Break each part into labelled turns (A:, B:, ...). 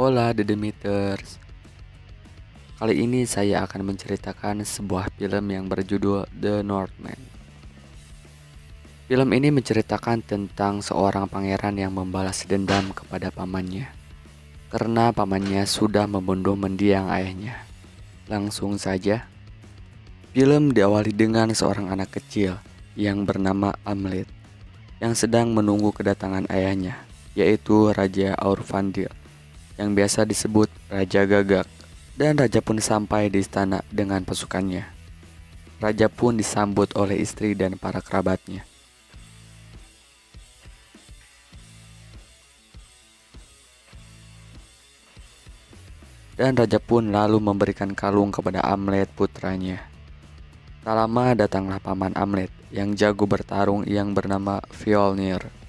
A: Hola The Demeters. Kali ini saya akan menceritakan sebuah film yang berjudul The Northman. Film ini menceritakan tentang seorang pangeran yang membalas dendam kepada pamannya karena pamannya sudah membunuh mendiang ayahnya. Langsung saja, film diawali dengan seorang anak kecil yang bernama Amlet yang sedang menunggu kedatangan ayahnya, yaitu Raja Aurfandil yang biasa disebut Raja Gagak. Dan raja pun sampai di istana dengan pasukannya. Raja pun disambut oleh istri dan para kerabatnya. Dan raja pun lalu memberikan kalung kepada Amlet putranya. Tak lama datanglah paman Amlet yang jago bertarung yang bernama Fjolnir.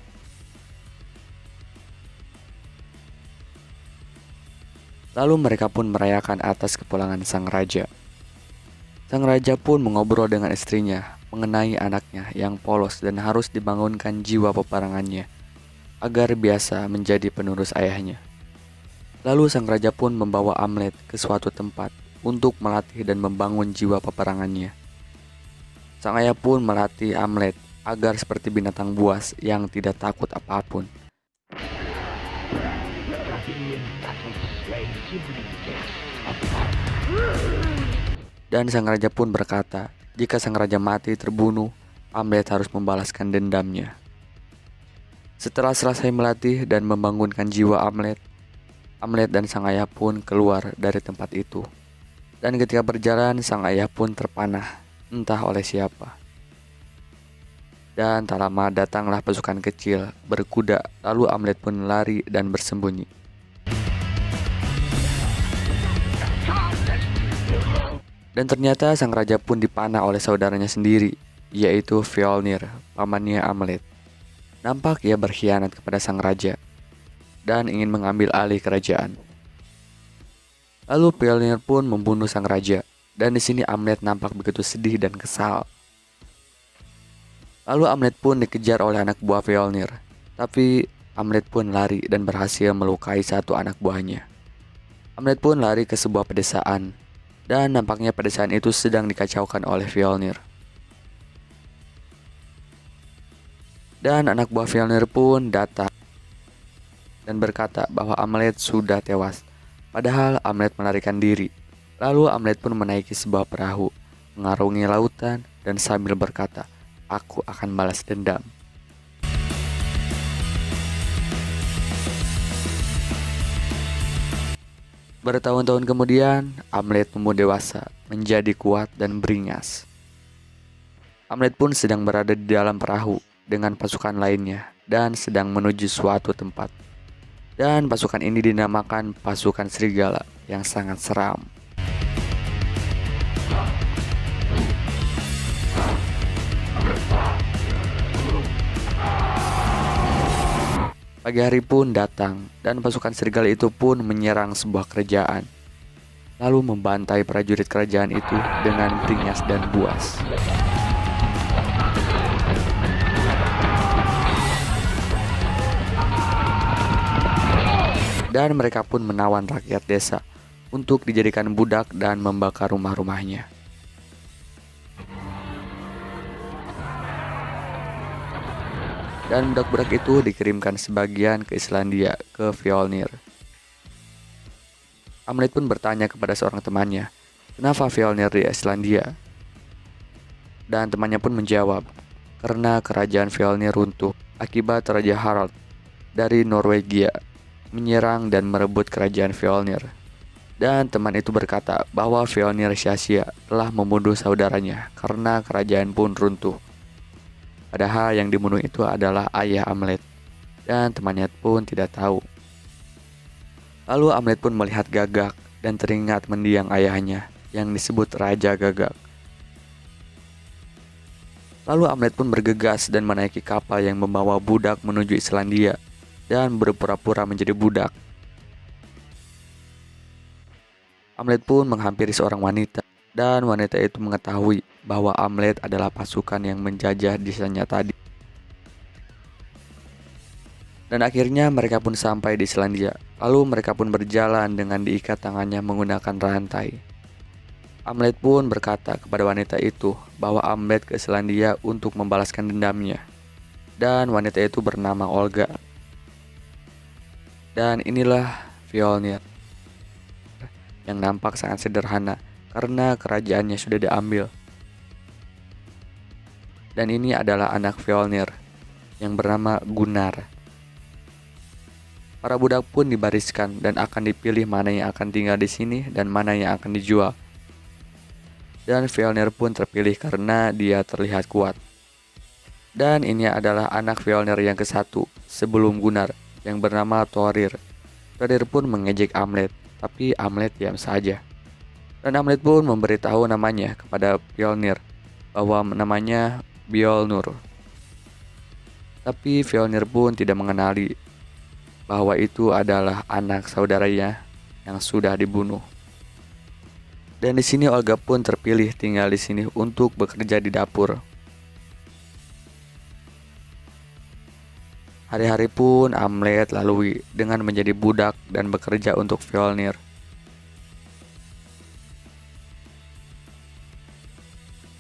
A: Lalu mereka pun merayakan atas kepulangan sang raja. Sang raja pun mengobrol dengan istrinya mengenai anaknya yang polos dan harus dibangunkan jiwa peperangannya agar biasa menjadi penerus ayahnya. Lalu sang raja pun membawa Amlet ke suatu tempat untuk melatih dan membangun jiwa peperangannya. Sang ayah pun melatih Amlet agar seperti binatang buas yang tidak takut apapun. Dan sang raja pun berkata, jika sang raja mati terbunuh, Amlet harus membalaskan dendamnya. Setelah selesai melatih dan membangunkan jiwa Amlet, Amlet dan sang ayah pun keluar dari tempat itu. Dan ketika berjalan, sang ayah pun terpanah, entah oleh siapa. Dan tak lama datanglah pasukan kecil berkuda, lalu Amlet pun lari dan bersembunyi. Dan ternyata sang raja pun dipanah oleh saudaranya sendiri, yaitu Fjolnir, pamannya Amlet. Nampak ia berkhianat kepada sang raja dan ingin mengambil alih kerajaan. Lalu Fjolnir pun membunuh sang raja, dan di sini Amlet nampak begitu sedih dan kesal. Lalu Amlet pun dikejar oleh anak buah Fjolnir, tapi Amlet pun lari dan berhasil melukai satu anak buahnya. Amlet pun lari ke sebuah pedesaan, dan nampaknya pedesaan itu sedang dikacaukan oleh Fjolnir. Dan anak buah Fjolnir pun datang dan berkata bahwa Amlet sudah tewas. Padahal Amlet melarikan diri. Lalu Amlet pun menaiki sebuah perahu, mengarungi lautan dan sambil berkata, "Aku akan balas dendam." Bertahun-tahun kemudian, Amlet tumbuh dewasa, menjadi kuat dan beringas. Amlet pun sedang berada di dalam perahu dengan pasukan lainnya dan sedang menuju suatu tempat. Dan pasukan ini dinamakan pasukan serigala yang sangat seram. Pagi hari pun datang dan pasukan serigala itu pun menyerang sebuah kerajaan, lalu membantai prajurit kerajaan itu dengan beringas dan buas. Dan mereka pun menawan rakyat desa untuk dijadikan budak dan membakar rumah-rumahnya. Dan budak-budak itu dikirimkan sebagian ke Islandia, ke Fjolnir. Amlet pun bertanya kepada seorang temannya, kenapa Fjolnir di Islandia? Dan temannya pun menjawab, karena kerajaan Fjolnir runtuh akibat Raja Harald dari Norwegia menyerang dan merebut kerajaan Fjolnir. Dan teman itu berkata bahwa Fjolnir sia-sia telah membunuh saudaranya karena kerajaan pun runtuh. Padahal yang dibunuh itu adalah ayah Amlet, dan temannya pun tidak tahu. Lalu Amlet pun melihat Gagak dan teringat mendiang ayahnya yang disebut Raja Gagak. Lalu Amlet pun bergegas dan menaiki kapal yang membawa budak menuju Islandia dan berpura-pura menjadi budak. Amlet pun menghampiri seorang wanita, dan wanita itu mengetahui bahwa Amlet adalah pasukan yang menjajah desanya tadi. Dan akhirnya mereka pun sampai di Selandia. Lalu mereka pun berjalan dengan diikat tangannya menggunakan rantai. Amlet pun berkata kepada wanita itu bahwa Amlet ke Selandia untuk membalaskan dendamnya. Dan wanita itu bernama Olga. Dan inilah Fjolnir yang nampak sangat sederhana karena kerajaannya sudah diambil. Dan ini adalah anak Fjolnir yang bernama Gunnar. Para budak pun dibariskan dan akan dipilih mana yang akan tinggal di sini dan mana yang akan dijual. Dan Fjolnir pun terpilih karena dia terlihat kuat. Dan ini adalah anak Fjolnir yang ke-1 sebelum Gunnar yang bernama Thorir. Thorir pun mengejek Amlet, tapi Amlet diam saja. Dan Amlet pun memberitahu namanya kepada Fjolnir bahwa namanya Bjolnur. Tapi Fjolnir pun tidak mengenali bahwa itu adalah anak saudaranya yang sudah dibunuh. Dan di sini Olga pun terpilih tinggal di sini untuk bekerja di dapur. Hari-hari pun Amlet lalui dengan menjadi budak dan bekerja untuk Fjolnir.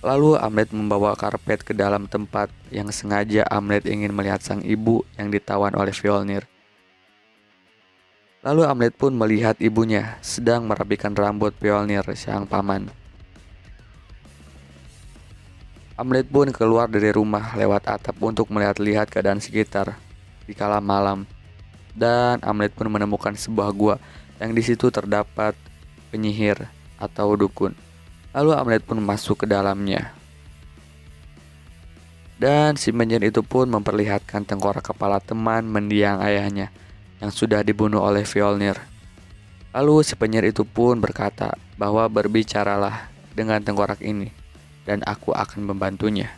A: Lalu Amlet membawa karpet ke dalam tempat yang sengaja Amlet ingin melihat sang ibu yang ditawan oleh Fjolnir. Lalu Amlet pun melihat ibunya sedang merapikan rambut Fjolnir sang paman. Amlet pun keluar dari rumah lewat atap untuk melihat-lihat keadaan sekitar di kala malam. Dan Amlet pun menemukan sebuah gua yang di situ terdapat penyihir atau dukun. Lalu Amlet pun masuk ke dalamnya. Dan si penyihir itu pun memperlihatkan tengkorak kepala teman mendiang ayahnya yang sudah dibunuh oleh Fjolnir. Lalu si penyihir itu pun berkata bahwa berbicaralah dengan tengkorak ini dan aku akan membantunya.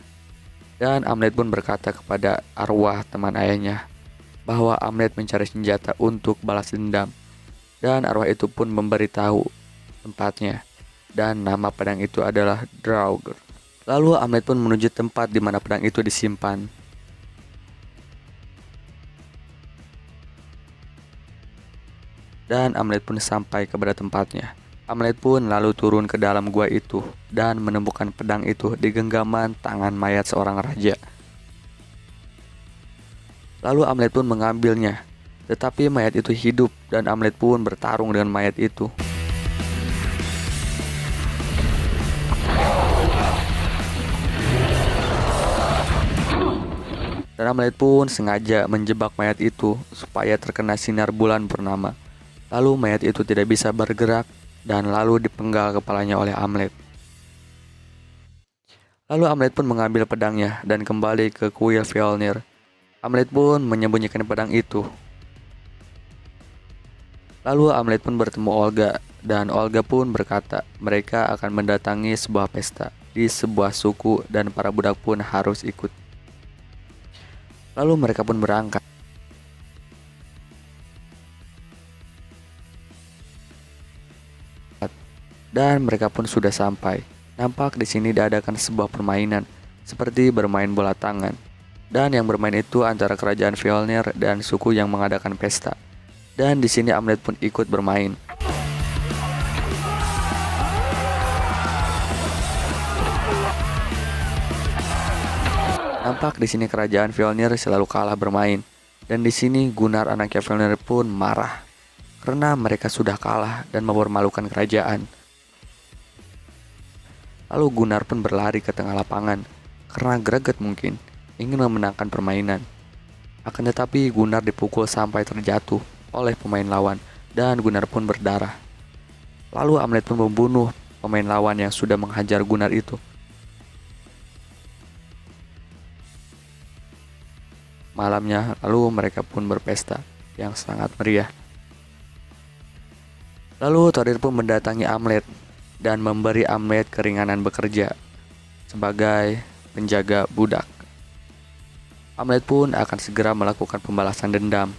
A: Dan Amlet pun berkata kepada arwah teman ayahnya bahwa Amlet mencari senjata untuk balas dendam. Dan arwah itu pun memberitahu tempatnya. Dan nama pedang itu adalah Draugr. Lalu Amlet pun menuju tempat di mana pedang itu disimpan. Dan Amlet pun sampai kepada tempatnya. Amlet pun lalu turun ke dalam gua itu dan menemukan pedang itu di genggaman tangan mayat seorang raja. Lalu Amlet pun mengambilnya, tetapi mayat itu hidup dan Amlet pun bertarung dengan mayat itu. Dan Amlet pun sengaja menjebak mayat itu supaya terkena sinar bulan purnama. Lalu mayat itu tidak bisa bergerak dan lalu dipenggal kepalanya oleh Amlet. Lalu Amlet pun mengambil pedangnya dan kembali ke kuil Fjolnir. Amlet pun menyembunyikan pedang itu. Lalu Amlet pun bertemu Olga dan Olga pun berkata mereka akan mendatangi sebuah pesta di sebuah suku dan para budak pun harus ikut. Lalu mereka pun berangkat. Dan mereka pun sudah sampai. Nampak di sini diadakan sebuah permainan seperti bermain bola tangan. Dan yang bermain itu antara kerajaan Fjolnir dan suku yang mengadakan pesta. Dan di sini Amlet pun ikut bermain. Nampak di sini kerajaan Fjolnir selalu kalah bermain. Dan di sini Gunnar anaknya Fjolnir pun marah karena mereka sudah kalah dan mempermalukan kerajaan. Lalu Gunnar pun berlari ke tengah lapangan karena greget mungkin ingin memenangkan permainan. Akan tetapi Gunnar dipukul sampai terjatuh oleh pemain lawan dan Gunnar pun berdarah. Lalu Amlet pun membunuh pemain lawan yang sudah menghajar Gunnar itu. Malamnya lalu mereka pun berpesta yang sangat meriah. Lalu Thorir pun mendatangi Amlet dan memberi Amlet keringanan bekerja sebagai penjaga budak. Amlet pun akan segera melakukan pembalasan dendam.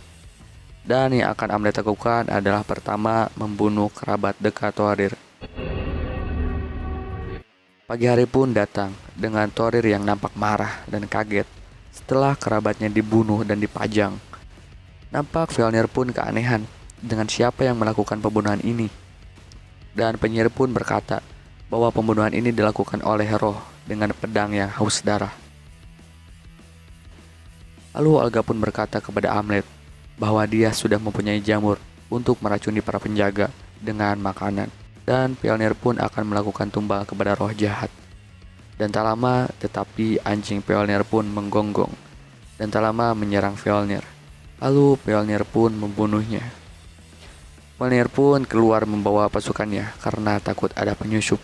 A: Dan yang akan Amlet lakukan adalah pertama membunuh kerabat dekat Thorir. Pagi hari pun datang dengan Thorir yang nampak marah dan kaget setelah kerabatnya dibunuh dan dipajang. Nampak Fjolnir pun keanehan dengan siapa yang melakukan pembunuhan ini. Dan penyihir pun berkata bahwa pembunuhan ini dilakukan oleh roh dengan pedang yang haus darah. Lalu Olga pun berkata kepada Amlet bahwa dia sudah mempunyai jamur untuk meracuni para penjaga dengan makanan. Dan Fjolnir pun akan melakukan tumbal kepada roh jahat. Dan tak lama tetapi anjing Fjolnir pun menggonggong dan tak lama menyerang Fjolnir. Lalu Fjolnir pun membunuhnya. Fjolnir pun keluar membawa pasukannya karena takut ada penyusup.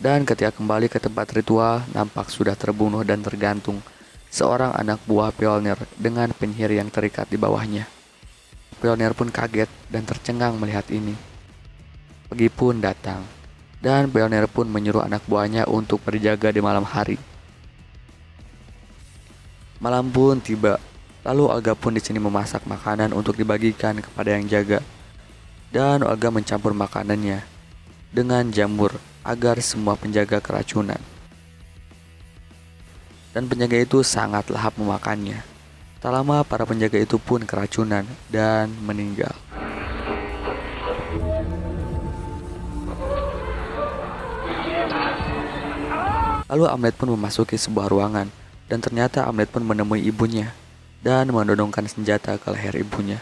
A: Dan ketika kembali ke tempat ritual, nampak sudah terbunuh dan tergantung seorang anak buah Fjolnir dengan penyihir yang terikat di bawahnya. Fjolnir pun kaget dan tercengang melihat ini. Pagi pun datang, dan Fjolnir pun menyuruh anak buahnya untuk berjaga di malam hari. Malam pun tiba, lalu Olga pun di sini memasak makanan untuk dibagikan kepada yang jaga. Dan Olga mencampur makanannya dengan jamur agar semua penjaga keracunan. Dan penjaga itu sangat lahap memakannya. Tak lama para penjaga itu pun keracunan dan meninggal. Lalu Amlet pun memasuki sebuah ruangan dan ternyata Amlet pun menemui ibunya dan menodongkan senjata ke leher ibunya.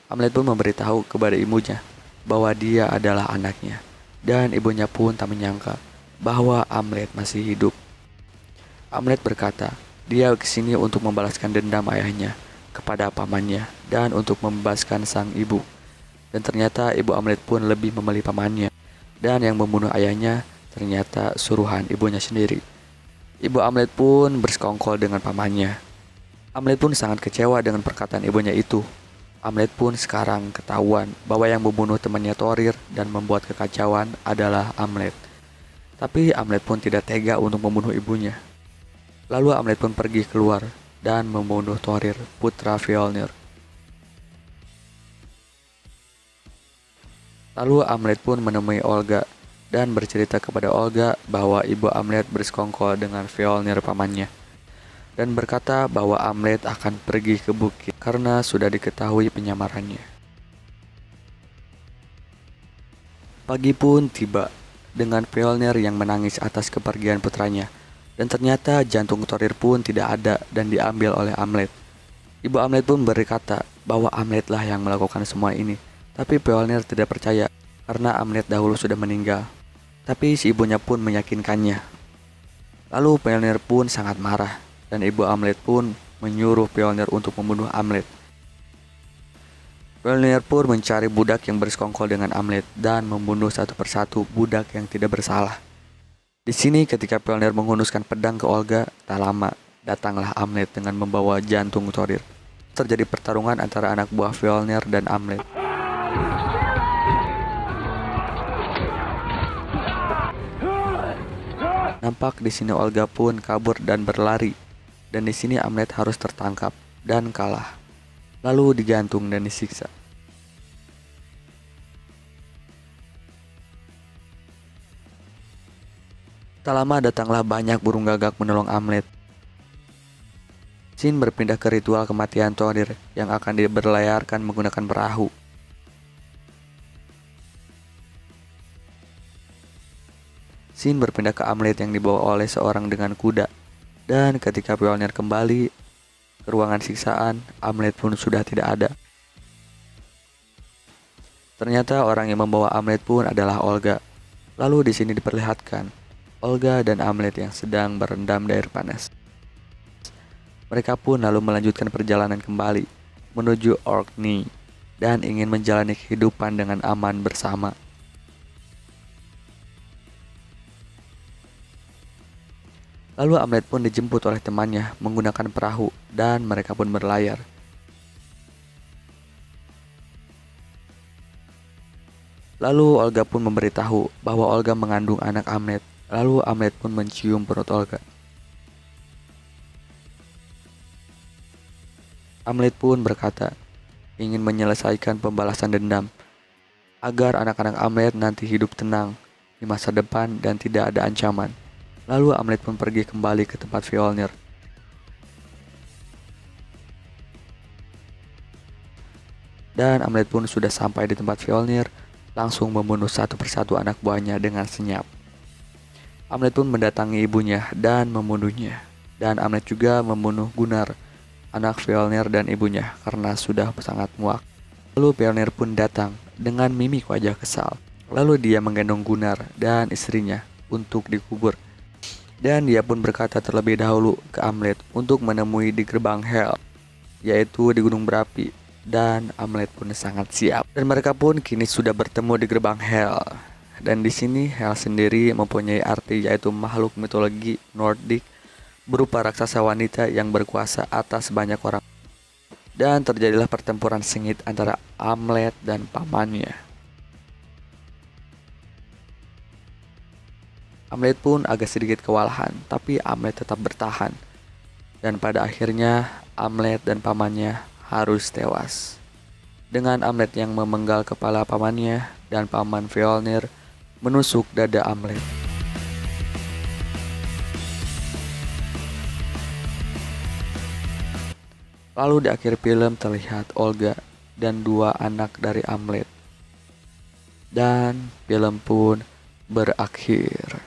A: Amlet pun memberitahu kepada ibunya bahwa dia adalah anaknya dan ibunya pun tak menyangka bahwa Amlet masih hidup. Amlet berkata, dia kesini untuk membalaskan dendam ayahnya kepada pamannya dan untuk membebaskan sang ibu. Dan ternyata ibu Amlet pun lebih memilih pamannya dan yang membunuh ayahnya ternyata suruhan ibunya sendiri. Ibu Amlet pun bersekongkol dengan pamannya. Amlet pun sangat kecewa dengan perkataan ibunya itu. Amlet pun sekarang ketahuan bahwa yang membunuh temannya Thorir dan membuat kekacauan adalah Amlet. Tapi Amlet pun tidak tega untuk membunuh ibunya. Lalu Amlet pun pergi keluar dan membunuh Thorir, putra Fjolnir. Lalu Amlet pun menemui Olga dan bercerita kepada Olga bahwa ibu Amlet bersekongkol dengan Fjolnir pamannya dan berkata bahwa Amlet akan pergi ke bukit karena sudah diketahui penyamarannya. Pagi pun tiba dengan Fjolnir yang menangis atas kepergian putranya dan ternyata jantung Thorir pun tidak ada dan diambil oleh Amlet. Ibu Amlet pun berkata bahwa Amlet lah yang melakukan semua ini, tapi Fjolnir tidak percaya karena Amlet dahulu sudah meninggal. Tapi si ibunya pun meyakinkannya. Lalu Fjolnir pun sangat marah dan ibu Amlet pun menyuruh Fjolnir untuk membunuh Amlet. Fjolnir pun mencari budak yang bersekongkol dengan Amlet dan membunuh satu persatu budak yang tidak bersalah. Di sini ketika Fjolnir menghunuskan pedang ke Olga, tak lama datanglah Amlet dengan membawa jantung Thorir. Terjadi pertarungan antara anak buah Fjolnir dan Amlet. Nampak di sini Olga pun kabur dan berlari, dan di sini Amlet harus tertangkap dan kalah, lalu digantung dan disiksa. Tak lama datanglah banyak burung gagak menolong Amlet. Sin berpindah ke ritual kematian Thorir yang akan diberlayarkan menggunakan perahu. Sin berpindah ke Amlet yang dibawa oleh seorang dengan kuda. Dan ketika Fjolnir kembali ke ruangan siksaan, Amlet pun sudah tidak ada. Ternyata orang yang membawa Amlet pun adalah Olga. Lalu di sini diperlihatkan Olga dan Amlet yang sedang berendam di air panas. Mereka pun lalu melanjutkan perjalanan kembali menuju Orkney dan ingin menjalani kehidupan dengan aman bersama. Lalu Amlet pun dijemput oleh temannya menggunakan perahu dan mereka pun berlayar. Lalu Olga pun memberitahu bahwa Olga mengandung anak Amlet. Lalu Amlet pun mencium perut Olga. Amlet pun berkata ingin menyelesaikan pembalasan dendam agar anak-anak Amlet nanti hidup tenang di masa depan dan tidak ada ancaman. Lalu Amlet pun pergi kembali ke tempat Fjolnir. Dan Hamlet pun sudah sampai di tempat Fjolnir, langsung membunuh satu persatu anak buahnya dengan senyap. Hamlet pun mendatangi ibunya dan membunuhnya. Dan Hamlet juga membunuh Gunnar, anak Fjolnir dan ibunya, karena sudah sangat muak. Lalu Fjolnir pun datang dengan mimik wajah kesal. Lalu dia menggendong Gunnar dan istrinya untuk dikubur. Dan dia pun berkata terlebih dahulu ke Hamlet untuk menemui di gerbang Hel, yaitu di gunung berapi. Dan Hamlet pun sangat siap. Dan mereka pun kini sudah bertemu di gerbang Hel. Dan di sini Hel sendiri mempunyai arti, yaitu makhluk mitologi Nordik berupa raksasa wanita yang berkuasa atas banyak orang. Dan terjadilah pertempuran sengit antara Hamlet dan pamannya. Hamlet pun agak sedikit kewalahan, tapi Hamlet tetap bertahan. Dan pada akhirnya Hamlet dan pamannya harus tewas. Dengan Hamlet yang memenggal kepala pamannya dan paman Fjolnir menusuk dada Hamlet. Lalu di akhir film terlihat Olga dan dua anak dari Hamlet. Dan film pun berakhir.